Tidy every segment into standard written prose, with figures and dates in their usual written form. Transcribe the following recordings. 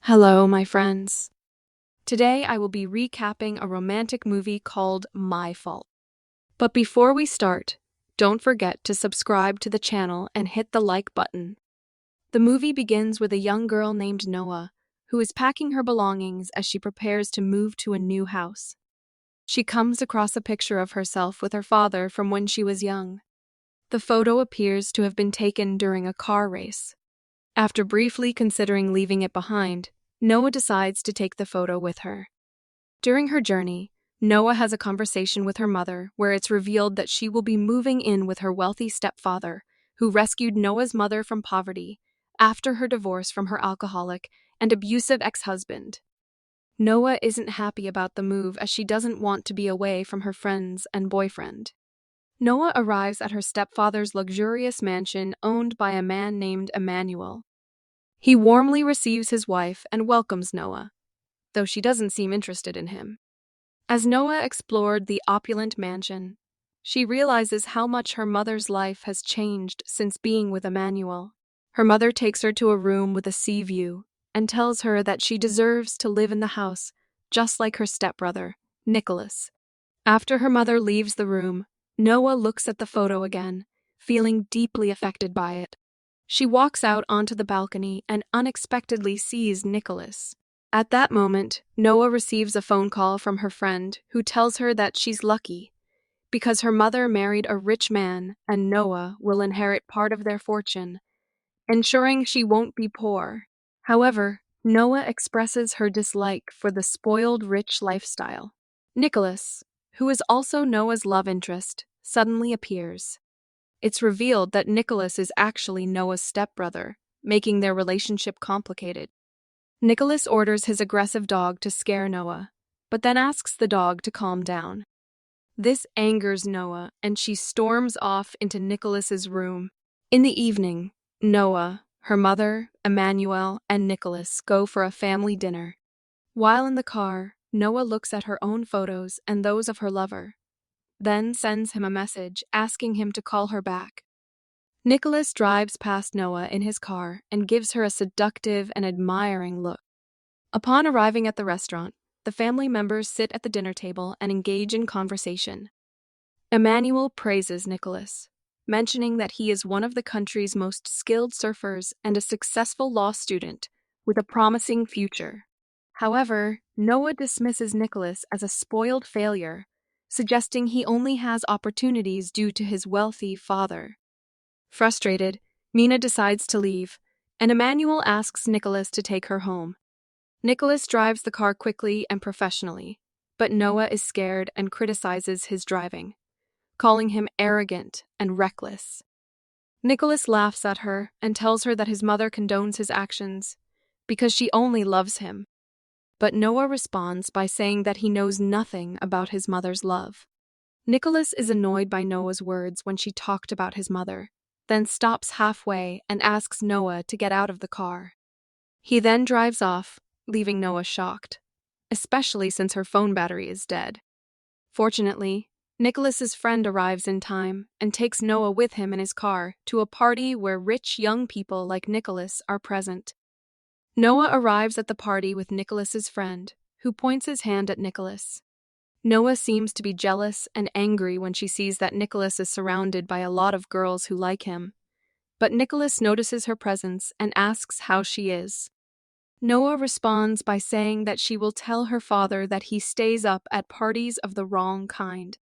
Hello, my friends. Today I will be recapping a romantic movie called My Fault. But before we start, don't forget to subscribe to the channel and hit the like button. The movie begins with a young girl named Noah, who is packing her belongings as she prepares to move to a new house. She comes across a picture of herself with her father from when she was young. The photo appears to have been taken during a car race. After briefly considering leaving it behind, Noah decides to take the photo with her. During her journey, Noah has a conversation with her mother where it's revealed that she will be moving in with her wealthy stepfather, who rescued Noah's mother from poverty after her divorce from her alcoholic and abusive ex-husband. Noah isn't happy about the move as she doesn't want to be away from her friends and boyfriend. Noah arrives at her stepfather's luxurious mansion owned by a man named Emmanuel. He warmly receives his wife and welcomes Noah, though she doesn't seem interested in him. As Noah explored the opulent mansion, she realizes how much her mother's life has changed since being with Emmanuel. Her mother takes her to a room with a sea view and tells her that she deserves to live in the house, just like her stepbrother, Nicholas. After her mother leaves the room, Noah looks at the photo again, feeling deeply affected by it. She walks out onto the balcony and unexpectedly sees Nicholas. At that moment, Noah receives a phone call from her friend who tells her that she's lucky because her mother married a rich man and Noah will inherit part of their fortune, ensuring she won't be poor. However, Noah expresses her dislike for the spoiled rich lifestyle. Nicholas, who is also Noah's love interest, suddenly appears. It's revealed that Nicholas is actually Noah's stepbrother, making their relationship complicated. Nicholas orders his aggressive dog to scare Noah, but then asks the dog to calm down. This angers Noah, and she storms off into Nicholas's room. In the evening, Noah, her mother, Emmanuel, and Nicholas go for a family dinner. While in the car, Noah looks at her own photos and those of her lover, then sends him a message asking him to call her back. Nicholas drives past Noah in his car and gives her a seductive and admiring look. Upon arriving at the restaurant, the family members sit at the dinner table and engage in conversation. Emmanuel praises Nicholas, mentioning that he is one of the country's most skilled surfers and a successful law student with a promising future. However, Noah dismisses Nicholas as a spoiled failure, suggesting he only has opportunities due to his wealthy father. Frustrated, Mina decides to leave, and Emmanuel asks Nicholas to take her home. Nicholas drives the car quickly and professionally, but Noah is scared and criticizes his driving, calling him arrogant and reckless. Nicholas laughs at her and tells her that his mother condones his actions because she only loves him. But Noah responds by saying that he knows nothing about his mother's love. Nicholas is annoyed by Noah's words when she talked about his mother, then stops halfway and asks Noah to get out of the car. He then drives off, leaving Noah shocked, especially since her phone battery is dead. Fortunately, Nicholas's friend arrives in time and takes Noah with him in his car to a party where rich young people like Nicholas are present. Noah arrives at the party with Nicholas's friend, who points his hand at Nicholas. Noah seems to be jealous and angry when she sees that Nicholas is surrounded by a lot of girls who like him, but Nicholas notices her presence and asks how she is. Noah responds by saying that she will tell her father that he stays up at parties of the wrong kind.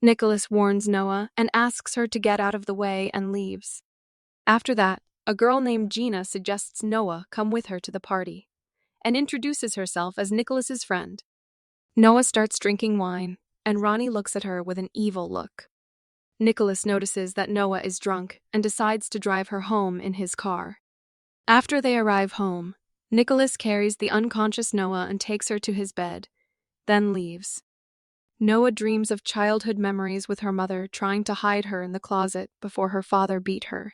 Nicholas warns Noah and asks her to get out of the way and leaves. After that, a girl named Gina suggests Noah come with her to the party and introduces herself as Nicholas's friend. Noah starts drinking wine, and Ronnie looks at her with an evil look. Nicholas notices that Noah is drunk and decides to drive her home in his car. After they arrive home, Nicholas carries the unconscious Noah and takes her to his bed, then leaves. Noah dreams of childhood memories with her mother trying to hide her in the closet before her father beat her.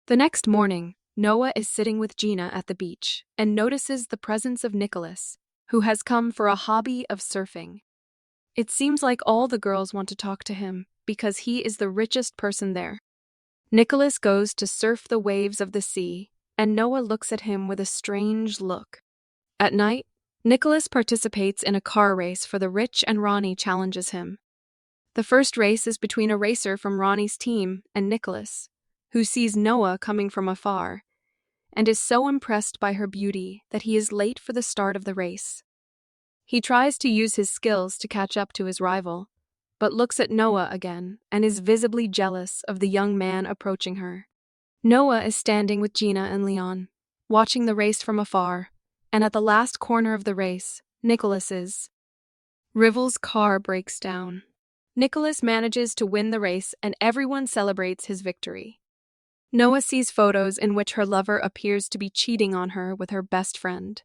The next morning, Noah is sitting with Gina at the beach and notices the presence of Nicholas, who has come for a hobby of surfing. It seems like all the girls want to talk to him because he is the richest person there. Nicholas goes to surf the waves of the sea, and Noah looks at him with a strange look. At night, Nicholas participates in a car race for the rich and Ronnie challenges him. The first race is between a racer from Ronnie's team and Nicholas, who sees Noah coming from afar and is so impressed by her beauty that he is late for the start of the race. He tries to use his skills to catch up to his rival, but looks at Noah again and is visibly jealous of the young man approaching her. Noah is standing with Gina and Leon, watching the race from afar, and at the last corner of the race, Nicholas's rival's car breaks down. Nicholas manages to win the race and everyone celebrates his victory. Noah sees photos in which her lover appears to be cheating on her with her best friend.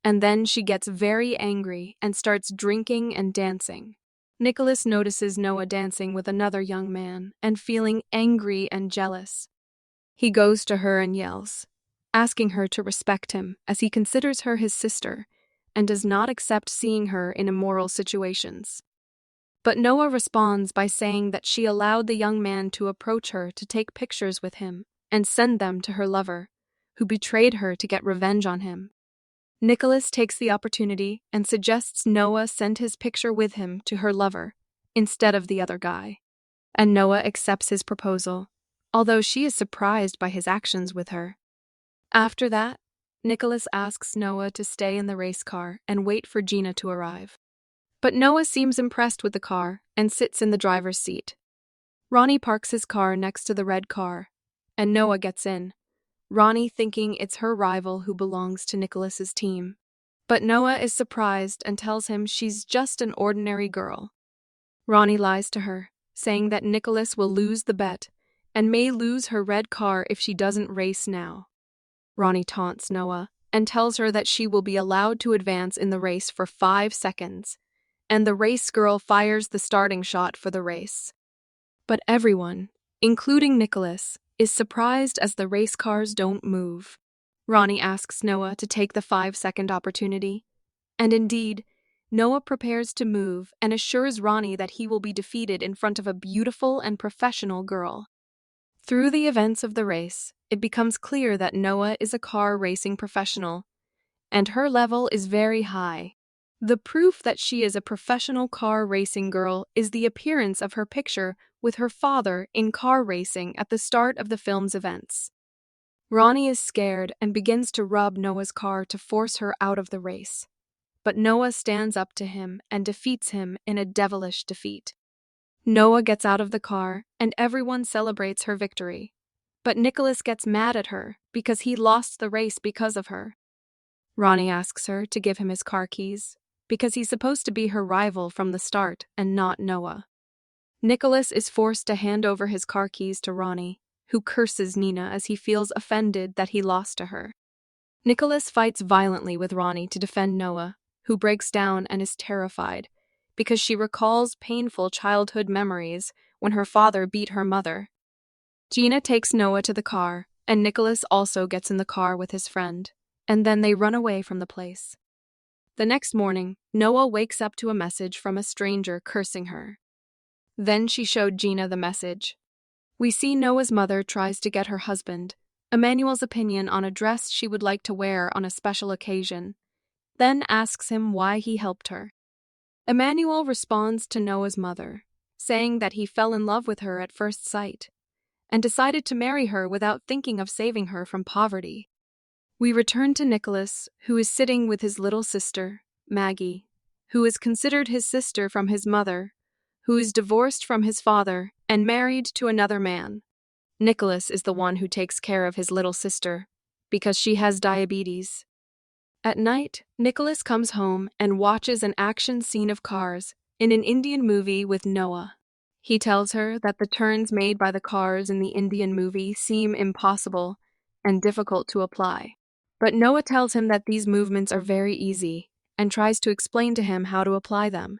And then she gets very angry and starts drinking and dancing. Nicholas notices Noah dancing with another young man and feeling angry and jealous. He goes to her and yells, asking her to respect him as he considers her his sister and does not accept seeing her in immoral situations. But Noah responds by saying that she allowed the young man to approach her to take pictures with him and send them to her lover, who betrayed her to get revenge on him. Nicholas takes the opportunity and suggests Noah send his picture with him to her lover instead of the other guy. And Noah accepts his proposal, although she is surprised by his actions with her. After that, Nicholas asks Noah to stay in the race car and wait for Gina to arrive. But Noah seems impressed with the car and sits in the driver's seat. Ronnie parks his car next to the red car, and Noah gets in, Ronnie thinking it's her rival who belongs to Nicholas's team. But Noah is surprised and tells him she's just an ordinary girl. Ronnie lies to her, saying that Nicholas will lose the bet and may lose her red car if she doesn't race now. Ronnie taunts Noah and tells her that she will be allowed to advance in the race for 5 seconds, and the race girl fires the starting shot for the race. But everyone, including Nicholas, is surprised as the race cars don't move. Ronnie asks Noah to take the 5-second opportunity, and indeed, Noah prepares to move and assures Ronnie that he will be defeated in front of a beautiful and professional girl. Through the events of the race, it becomes clear that Noah is a car racing professional, and her level is very high. The proof that she is a professional car racing girl is the appearance of her picture with her father in car racing at the start of the film's events. Ronnie is scared and begins to rub Noah's car to force her out of the race. But Noah stands up to him and defeats him in a devilish defeat. Noah gets out of the car and everyone celebrates her victory. But Nicholas gets mad at her because he lost the race because of her. Ronnie asks her to give him his car keys, because he's supposed to be her rival from the start and not Noah. Nicholas is forced to hand over his car keys to Ronnie, who curses Nina as he feels offended that he lost to her. Nicholas fights violently with Ronnie to defend Noah, who breaks down and is terrified, because she recalls painful childhood memories when her father beat her mother. Gina takes Noah to the car, and Nicholas also gets in the car with his friend, and then they run away from the place. The next morning, Noah wakes up to a message from a stranger cursing her. Then she showed Gina the message. We see Noah's mother tries to get her husband Emmanuel's opinion on a dress she would like to wear on a special occasion, then asks him why he helped her. Emmanuel responds to Noah's mother, saying that he fell in love with her at first sight and decided to marry her without thinking of saving her from poverty. We return to Nicholas, who is sitting with his little sister, Maggie, who is considered his sister from his mother, who is divorced from his father and married to another man. Nicholas is the one who takes care of his little sister, because she has diabetes. At night, Nicholas comes home and watches an action scene of cars in an Indian movie with Noah. He tells her that the turns made by the cars in the Indian movie seem impossible and difficult to apply. But Noah tells him that these movements are very easy and tries to explain to him how to apply them.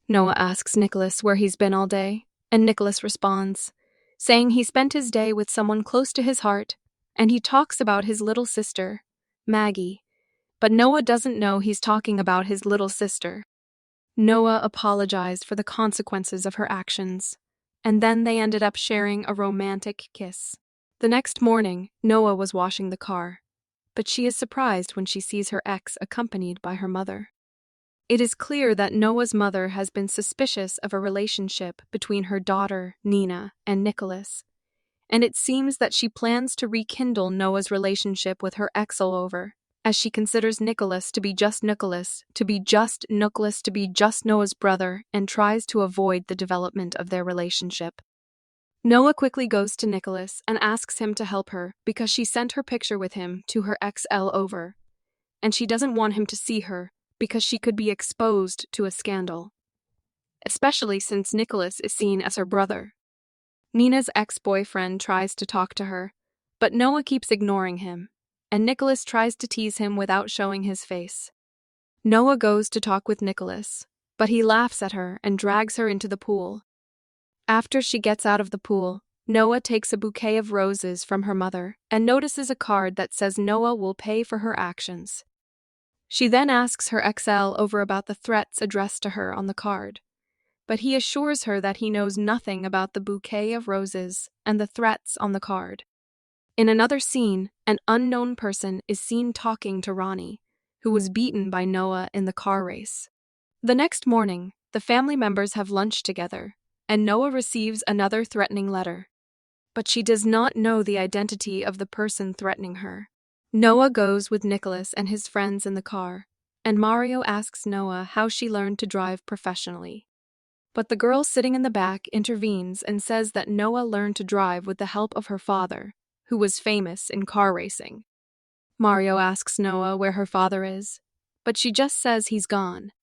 Noah asks Nicholas where he's been all day, and Nicholas responds, saying he spent his day with someone close to his heart, and he talks about his little sister, Maggie, but Noah doesn't know he's talking about his little sister. Noah apologized for the consequences of her actions, and then they ended up sharing a romantic kiss. The next morning, Noah was washing the car, but she is surprised when she sees her ex accompanied by her mother. It is clear that Noah's mother has been suspicious of a relationship between her daughter, Nina, and Nicholas, and it seems that she plans to rekindle Noah's relationship with her ex all over, as she considers Nicholas to be just Nicholas, to be just Noah's brother, and tries to avoid the development of their relationship. Noah quickly goes to Nicholas and asks him to help her because she sent her picture with him to her ex all over, and she doesn't want him to see her because she could be exposed to a scandal, especially since Nicholas is seen as her brother. Nina's ex-boyfriend tries to talk to her, but Noah keeps ignoring him, and Nicholas tries to tease him without showing his face. Noah goes to talk with Nicholas, but he laughs at her and drags her into the pool. After she gets out of the pool, Noah takes a bouquet of roses from her mother and notices a card that says Noah will pay for her actions. She then asks her ex-al over about the threats addressed to her on the card, but he assures her that he knows nothing about the bouquet of roses and the threats on the card. In another scene, an unknown person is seen talking to Ronnie, who was beaten by Noah in the car race. The next morning, the family members have lunch together, and Noah receives another threatening letter. But she does not know the identity of the person threatening her. Noah goes with Nicholas and his friends in the car, and Mario asks Noah how she learned to drive professionally. But the girl sitting in the back intervenes and says that Noah learned to drive with the help of her father, who was famous in car racing. Mario asks Noah where her father is, but she just says he's gone.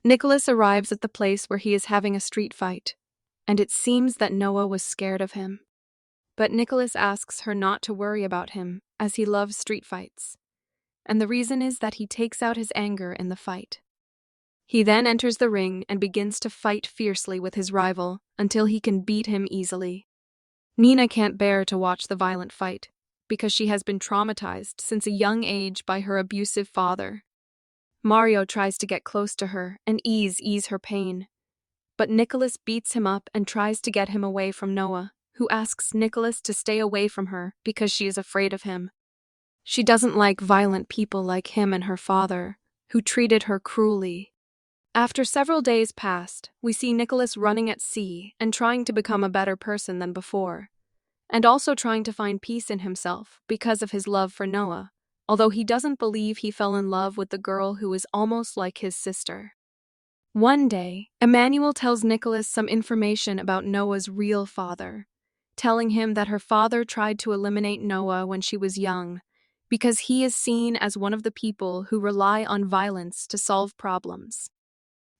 Nicholas arrives at the place where he is having a street fight, and it seems that Noah was scared of him. But Nicholas asks her not to worry about him, as he loves street fights, and the reason is that he takes out his anger in the fight. He then enters the ring and begins to fight fiercely with his rival until he can beat him easily. Nina can't bear to watch the violent fight because she has been traumatized since a young age by her abusive father. Mario tries to get close to her and ease her pain, but Nicholas beats him up and tries to get him away from Noah, who asks Nicholas to stay away from her because she is afraid of him. She doesn't like violent people like him and her father, who treated her cruelly. After several days passed, we see Nicholas running at sea and trying to become a better person than before, and also trying to find peace in himself because of his love for Noah, although he doesn't believe he fell in love with the girl who is almost like his sister. One day, Emmanuel tells Nicholas some information about Noah's real father, telling him that her father tried to eliminate Noah when she was young because he is seen as one of the people who rely on violence to solve problems.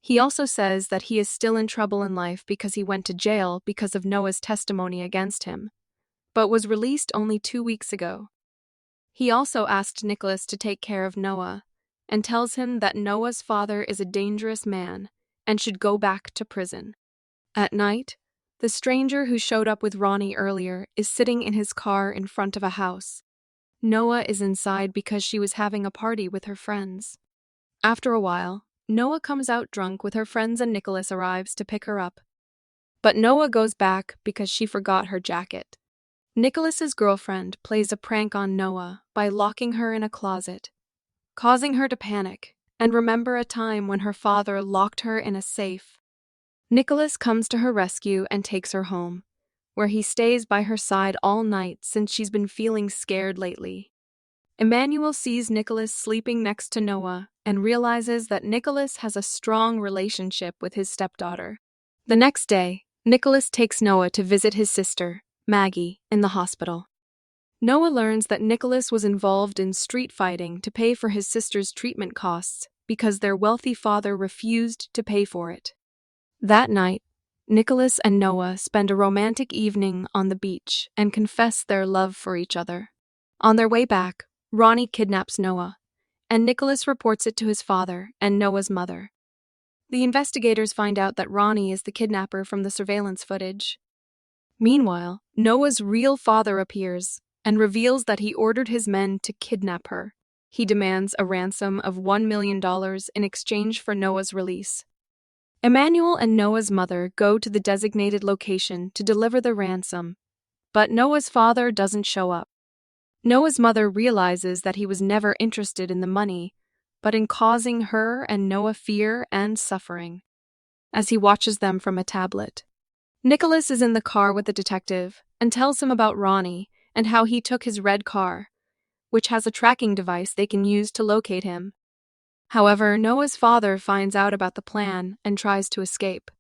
He also says that he is still in trouble in life because he went to jail because of Noah's testimony against him, but was released only 2 weeks ago. He also asked Nicholas to take care of Noah, and tells him that Noah's father is a dangerous man and should go back to prison. At night, the stranger who showed up with Ronnie earlier is sitting in his car in front of a house. Noah is inside because she was having a party with her friends. After a while, Noah comes out drunk with her friends and Nicholas arrives to pick her up. But Noah goes back because she forgot her jacket. Nicholas's girlfriend plays a prank on Noah by locking her in a closet, causing her to panic and remember a time when her father locked her in a safe. Nicholas comes to her rescue and takes her home, where he stays by her side all night since she's been feeling scared lately. Emmanuel sees Nicholas sleeping next to Noah and realizes that Nicholas has a strong relationship with his stepdaughter. The next day, Nicholas takes Noah to visit his sister, Maggie, in the hospital. Noah learns that Nicholas was involved in street fighting to pay for his sister's treatment costs because their wealthy father refused to pay for it. That night, Nicholas and Noah spend a romantic evening on the beach and confess their love for each other. On their way back, Ronnie kidnaps Noah, and Nicholas reports it to his father and Noah's mother. The investigators find out that Ronnie is the kidnapper from the surveillance footage. Meanwhile, Noah's real father appears and reveals that he ordered his men to kidnap her. He demands a ransom of $1 million in exchange for Noah's release. Emmanuel and Noah's mother go to the designated location to deliver the ransom, but Noah's father doesn't show up. Noah's mother realizes that he was never interested in the money, but in causing her and Noah fear and suffering as he watches them from a tablet. Nicholas is in the car with the detective and tells him about Ronnie and how he took his red car, which has a tracking device they can use to locate him. However, Noah's father finds out about the plan and tries to escape.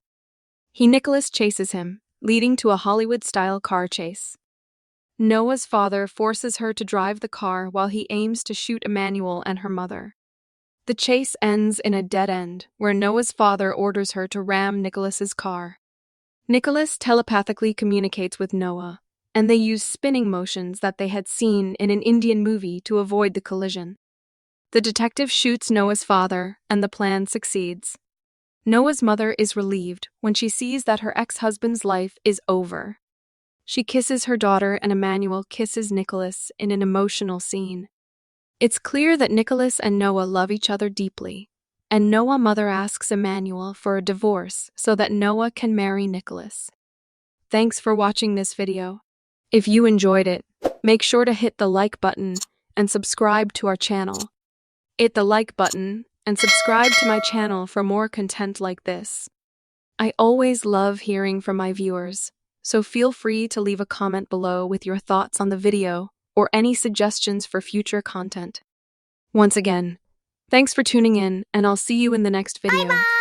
Nicholas chases him, leading to a Hollywood-style car chase. Noah's father forces her to drive the car while he aims to shoot Emmanuel and her mother. The chase ends in a dead end, where Noah's father orders her to ram Nicholas's car. Nicholas telepathically communicates with Noah, and they use spinning motions that they had seen in an Indian movie to avoid the collision. The detective shoots Noah's father, and the plan succeeds. Noah's mother is relieved when she sees that her ex-husband's life is over. She kisses her daughter and Emmanuel kisses Nicholas in an emotional scene. It's clear that Nicholas and Noah love each other deeply, and Noah's mother asks Emmanuel for a divorce so that Noah can marry Nicholas. Thanks for watching this video. If you enjoyed it, make sure to hit the like button and subscribe to our channel. Hit the like button and subscribe to my channel for more content like this. I always love hearing from my viewers, so feel free to leave a comment below with your thoughts on the video or any suggestions for future content. Once again, thanks for tuning in, and I'll see you in the next video. Bye-bye!